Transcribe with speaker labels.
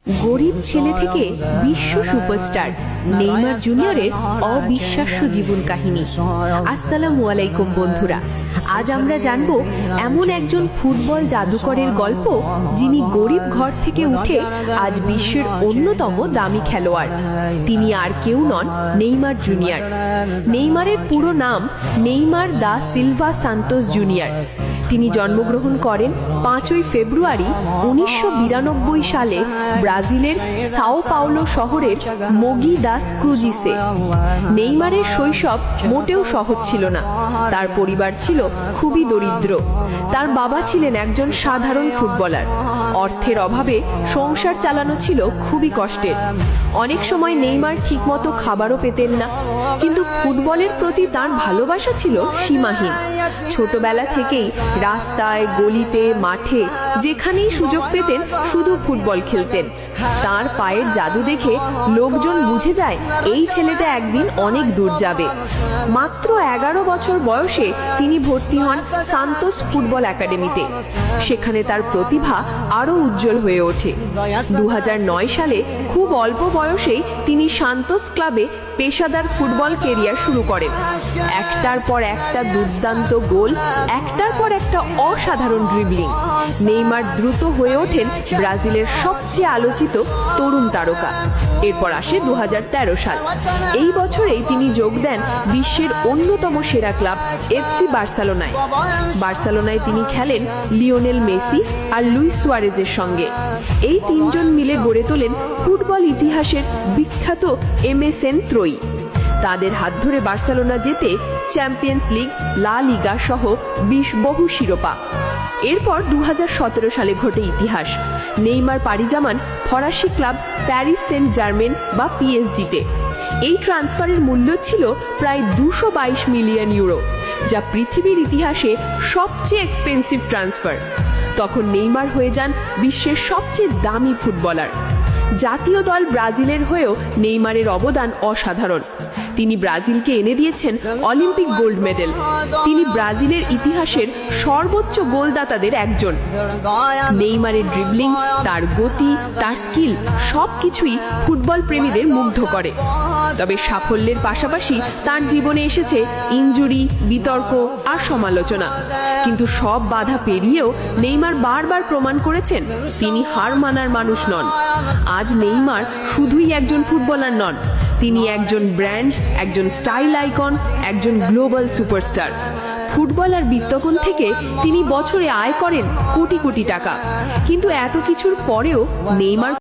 Speaker 1: গরিব ছেলে থেকে বিশ্ব সুপারস্টার নেইমার জুনিয়রের অবিশ্বাস্য জীবন কাহিনী। আসসালামু আলাইকুম বন্ধুরা, আজ আমরা জানব এমন একজন ফুটবল জাদুকরের গল্প যিনি গরিব ঘর থেকে উঠে আজ বিশ্বের অন্যতম দামি খেলোয়াড়। তিনি আর কেউ নন, নেইমার জুনিয়র। নেইমারের পুরো নাম Neymar da Silva Santos junior. তিনি জন্মগ্রহণ করেন 5ই ফেব্রুয়ারি 1992 সালে ব্রাজিলের সাও পাওলো শহরের মোগি দাস ক্রুজিসে। নেইমারের শৈশব মোটেও সহজ ছিল না। তার পরিবার ছিল খুবই দরিদ্র। তার বাবা ছিলেন একজন সাধারণ ফুটবলার। অর্থের অভাবে সংসার চালানো ছিল খুবই কষ্টের। অনেক সময় নেইমার ঠিকমতো খাবারও পেতেন না, কিন্তু ফুটবলের প্রতি তার ভালোবাসা ছিল সীমাহীন। ছোটবেলা থেকেই রাস্তায়, গলিতে, মাঠে যেখানেই সুযোগ পেতেন শুধু ফুটবল খেলতেন। তার পায়ের জাদু দেখে লোকজন বুঝে যায় এই ছেলেটা একদিন অনেক দূর যাবে। মাত্র 11 বছর বয়সে তিনি ভর্তি হন সান্তোস ফুটবল একাডেমিতে। সেখানে তার প্রতিভা আরও উজ্জ্বল হয়ে ওঠে। 2009 সালে খুব অল্প বয়সেই তিনি সান্তোস ক্লাবে পেশাদার ফুটবল কেরিয়ার শুরু করেন। একটার পর একটা দুর্দান্ত গোল, একটার পর একটা অসাধারণ ড্রিবলিং। নেইমার দ্রুত হয়ে ওঠেন ব্রাজিলের সবচেয়ে আলোচিত তরুণ তারকা। এরপর আসে 2013 সাল। এই বছরেই তিনি যোগ দেন বিশ্বের অন্যতম সেরা ক্লাব এফসি বার্সেলোনায়। বার্সেলোনায় তিনি খেলেন লিওনেল মেসি আর লুইস সুয়ারেজের সঙ্গে। এই তিনজন মিলে গড়ে তোলেন ফুটবল ইতিহাসের বিখ্যাত MSN ত্রয়ী। তাদের হাত ধরে বার্সেলোনা জেতে চ্যাম্পিয়ন্স লিগ, লা লিগা সহ বহু শিরোপা। এরপর 2017 সালে ঘটে ইতিহাস। নেইমার পাড়ি জমান ফরাসি ক্লাব প্যারিস সেন্ট জার্মেন বা PSG-তে। এই ট্রান্সফারের মূল্য ছিল প্রায় 222 মিলিয়ন ইউরো, যা পৃথিবীর ইতিহাসে সবচেয়ে এক্সপেন্সিভ ট্রান্সফার। তখন নেইমার হয়ে যান বিশ্বের সবচেয়ে দামি ফুটবলার। জাতীয় দল ব্রাজিলের হয়েও নেইমারের অবদান অসাধারণ। তিনি ব্রাজিলকে এনে দিয়েছেন অলিম্পিক গোল্ড মেডেল। তিনি ব্রাজিলের ইতিহাসের সর্বোচ্চ গোলদাতাদের একজন। নেইমারের ড্রিবলিং, তার গতি, তার স্কিল সবকিছুই ফুটবল প্রেমীদের মুগ্ধ করে। তবে সাফল্যের পাশাপাশি তার জীবনে এসেছে ইনজুরি, বিতর্ক আর সমালোচনা। কিন্তু সব বাধা পেরিয়েও নেইমার বারবার প্রমাণ করেছেন তিনি হার মানার মানুষ নন। আজ নেইমার শুধুই একজন ফুটবলার নন, তিনি একজন ব্র্যান্ড, একজন স্টাইল আইকন, একজন গ্লোবাল সুপারস্টার। ফুটবল আর বিত্তকন থেকে তিনি বছরে আয় করেন কোটি কোটি টাকা। কিন্তু এত কিছুর পরেও নেইমার